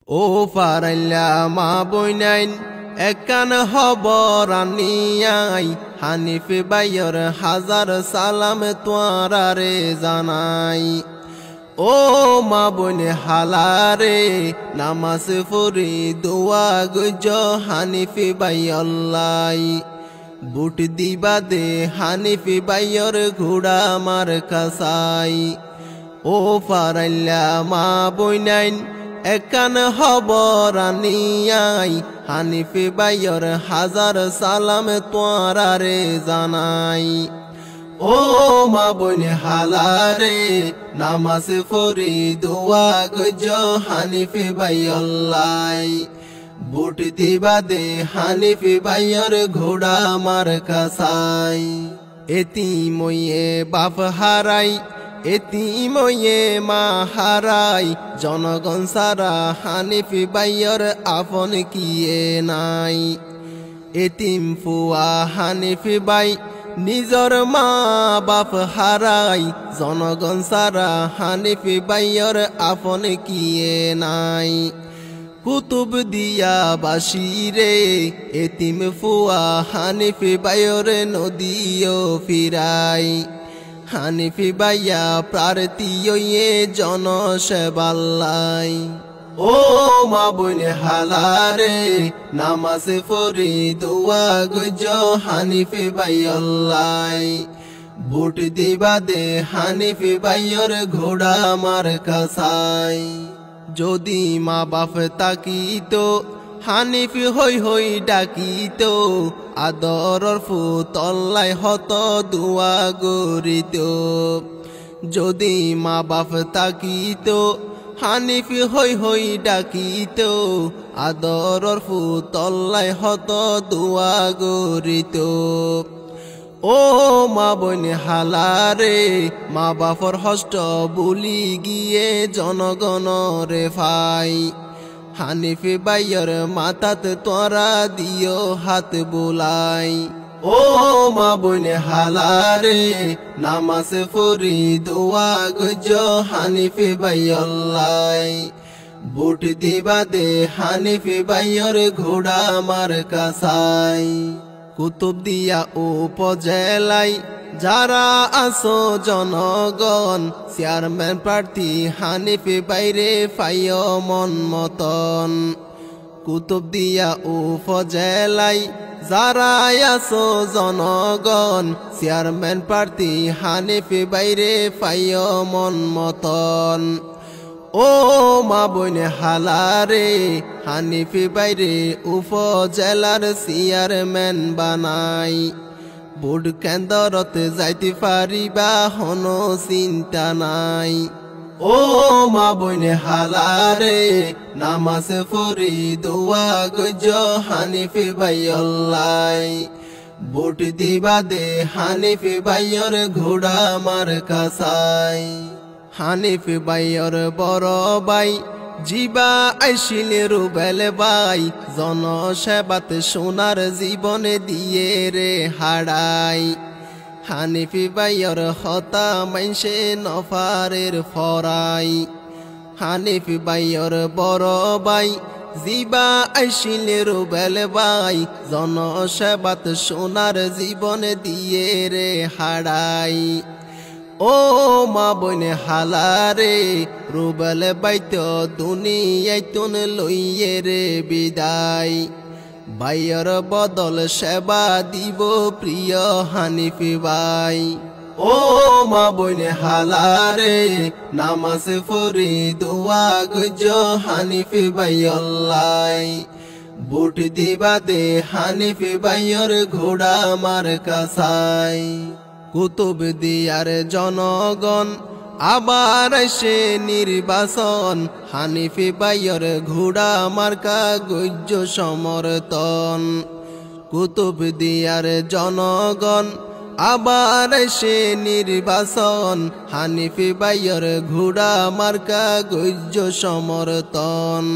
ও ফারাইল্লা মা বইনাইন একান হবর আনিয়াই হানিফে বাইয়র হাজার সালাম তোয়ারারে জানাই। ও মা বইনে হালারে নামাজ পড়ি দোয়া গজ হানিফে বাইয়ল্লাই। বুট দিবা দে হানিফে বাইয়র ঘোড়া মার কাসাই। ও ফারাইল্লা মা বইনাইন একান হবর আনিয়াই হানিফে বাইয়র হাজার সালাম তোয়ারারে জানাই। ও মা বইনে হালারে নামাজ পড়ি দোয়া গজ হানিফে বাইয়ল্লাই। বুট দিবা দে হানিফে বাইয়র ঘোড়া মার কাসাই। এতিম ওয়ে বাপ হারাই এতিম ওয়ে মা হারাই জনগণ সারা হানিফে বাইয়র আপন কিয়ে নাই। এতিম ফুয়া হানিফে বাই নিজর মা বাপ হারাই জনগণ সারা হানিফে বাইয়র আপন কিয়ে নাই। কুতুব দিয়া বাসিরে এতিম ফুয়া হানিফে বাইয়র নদীও ফিরাই। হানিফে বাইয়া প্রার্থীয়ে জনসেবাল্লাই। ও মা বইনে হালারে নামাজ পড়ি দোয়া গজ হানিফে বাইয়ল্লাই। বুট দিবা দে হানিফে বাইয়র ঘোড়া মার কাসাই। যদি মা বাপ তাকিত হানিফে হই হই ডাকিত আদরর ফুতল্লাই হত দোয়া গরিত। যদি মা বাপ তাকিত হানিফে হই হই ডাকিত আদরর ফুতল্লাই হত দোয়া গরিত। ও মা বইনে হালারে মা বাপর হষ্ট বুলি গিয়ে জনগণরে ফাই। হানিফে বাইয়র মাতাত তোরা দিও হাত বোলাই। ও মা বইনে হালারে নামাজ পড়ি দোয়া গজ হানিফে বাইয়ল্লাই। বুট দিবা দে হানিফে বাইয়র ঘোড়া মার কাসাই। কুতুব দিয়া উপজেলাই যারা আসো জনগণ চেয়ারম্যান প্রার্থী হানিফে বাইরে ফাইয় মন মতন। কুতুব দিয়া উপজেলাই যারা আসো জনগণ চেয়ারম্যান প্রার্থী হানিফে বাইরে ফাইয় মন মতন। ও মা বইনে হালারে হানিফে বাইরে উপজেলার চেয়ারম্যান বানাই। বুট কেন্দ্রত যাইতে পারিবা হন চিন্তা নাই। ও মা বইনে হালারে নামাজ পড়ি দোয়া গজ হানিফে বাইয়ল্লাই। বুট দিবা দে হানিফে বাইয়র ঘোড়া মার কাসাই। হানিফে বাইয়র বড় বাই জিবা আইছিল রুবেল বাই জনসেবাত সোনার জীবনে দিয়ে রে হারাই। হানিফে বাইয়র হতা মাইনসে নফারের ফরাই। হানিফে বাইয়র বড় বাই জিবা আইছিল রুবেল বাই জনসেবাত সোনার জীবনে দিয়ে রে হারাই। ও মা বইনে হালারে রুবেল বাইত দুনিয়ায় তুন লইয়ে রে বিদায়। বাইয়র বদল সেবা দিব প্রিয় হানিফে বাই। ও মা বইনে হালারে নামাজ পড়ি দোয়া গজ হানিফে বাইয়ল্লাই। বুট দিবা দে হানিফে বাইয়র ঘোড়া মার কাসাই। কুতুব দিয়ার জনগণ আবার সে নির্বাচন হানিফে বাইয়র ঘোড়া মার্কা গজ্য সমর্থন। কুতুব দিয়ার জনগণ আবার সে নির্বাচন হানিফে বাইয়র ঘোড়া মার্কা গজ্য সমর্থন।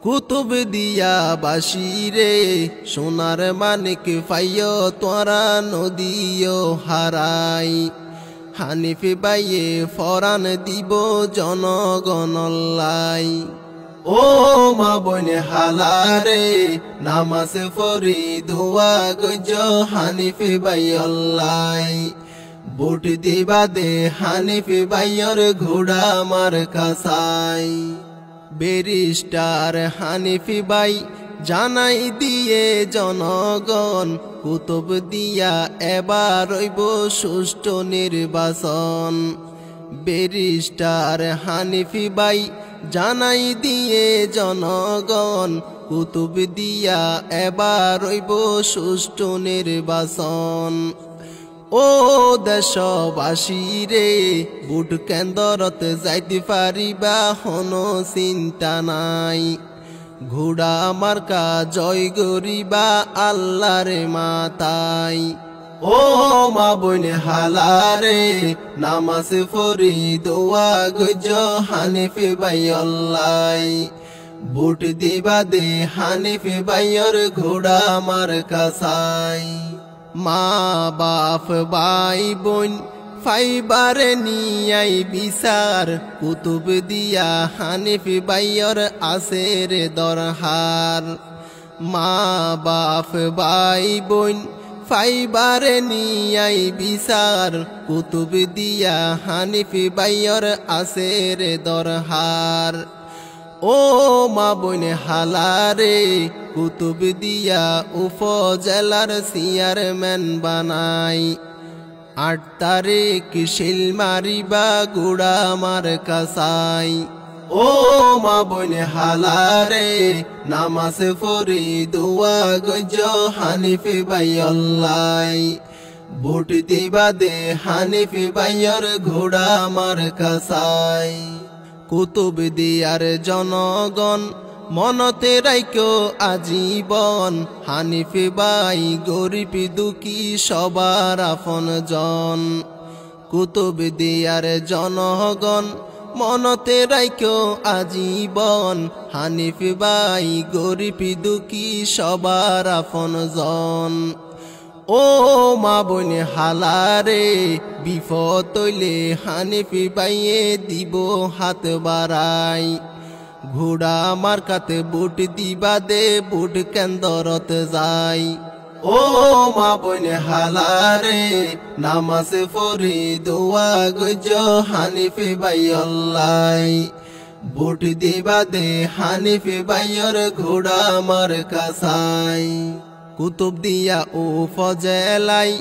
কুতুব দিয়া বাসিরে সোনার মানিক পাইয় তোরা নদীও হারাই। হানিফে বাইয়ে ফরান দিব জনগণল্লাই। ও মা বনে হালারে নামাজ পড়ি দোয়া গজ হানিফি বাইয়াল্লাই বুট দিবা দে হানিফি বাইয়র ঘোড়া মার কাসাই ব্যারিস্টার হানিফি বাই জানাই দিয়ে জনগণ কুতুব দিয়া এবার হইব সুষ্ঠু নির্বাচন ব্যারিস্টার হানিফি বাই জানাই দিয়ে জনগণ কুতুব দিয়া এবার হইব সুষ্ঠু নির্বাচন ও দেশবাসী রে বুট কেন্দ্রত যাইতে পারিবা হনো চিন্তা নাই ঘোড়া মার্কা জয় গরিবা আল্লাহরে মাতাই ও মা বনে হালারে নামাজ পড়ি দোয়া গজ হানিফি বাইয়াল্লাই বুট দিবা দে হানিফি বাইয়র ঘোড়া মার কাসাই মা বাপ ভাই বোন ফাইবারে নিয়াই বিচার কুতুব দিয়া হানিফি বাইয়র আছে রে দরহার মা বাপ ভাই বোন ফাইবারে নিয়াই বিচার কুতুব দিয়া হানিফি বাইয়র আছে রে দরহার ও মা বনে হালারে কুতুব দিয়া উপজেলার চেয়ারম্যান বানাই 8 তারিখ শিল মারিবা গুড়া মার কাসাই ও মা বনে হালারে নামাজ পড়ি দোয়া গজ হানিফি বাইয়াল্লাই বুট দিবা দে হানিফি বাইয়র ঘোড়া মার কাসাই কুতুব দিয়ার জনগণ মনতে রাইকো আজীবন হানিফি বাই গরিব দুঃখী সবার আপন জন কুতুব দিয়ার জনগণ মনতে রাইকো আজীবন হানিফি বাই গরিব দুঃখী সবার আপন জন ও মা বনে হালারে বিপদ তৈলে হানিফি বাইয়ে দিব হাত বাড়াই ঘোড়া মার্কাতে বুট দিবা দে বুট কেন্দ্রত যাই ও মা বনে হালারে নামাজ পড়ি দোয়া গজ হানিফি বাইয়াল্লাই বুট দিবা দে হানিফি বাইয়র ঘোড়া মার কাসাই কুতুব দিয়া উপজেলাই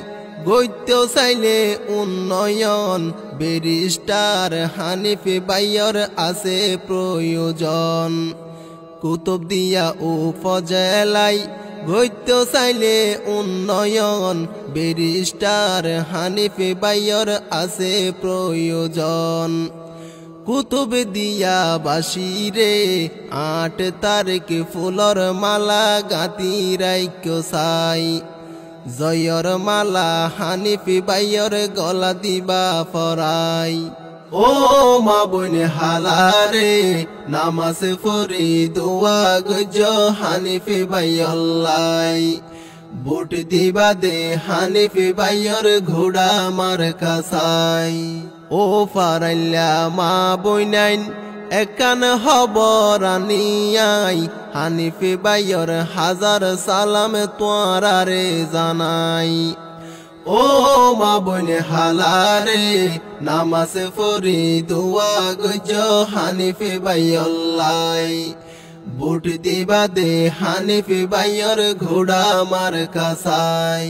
গইতে চাইলে উন্নয়ন ব্যারিস্টার হানিফি বাইয়র আছে প্রয়োজন কুতুব দিয়া উপজেলাই গইতে চাইলে উন্নয়ন ব্যারিস্টার হানিফি বাইয়র আছে প্রয়োজন কুতুব দিয়া বাসিরে 8 তারিখ ফুলর মালা গাতি রাইক্য চাই জয়র মালা হানিফি বাইয়র গলা দিবা পরাই ও মা বনে হালারে নামাজ পড়ি দোয়া গজ হানিফি বাইয়াল্লাই বুট দিবা দে হানিফি বাইয়র ঘোড়া মার কাসাই ও ফারাইল্লা মা বইনাইন একান হবরানিয়াই হানিফি বাইয়র হাজার সালাম তোয়ারে জানাই ও মা বনে হালারে নামাজ পড়ি দোয়া গজ হানিফি বাইয়াল্লাই বুট দিবা দে হানিফি বাইয়র ঘোড়া মার কাসাই।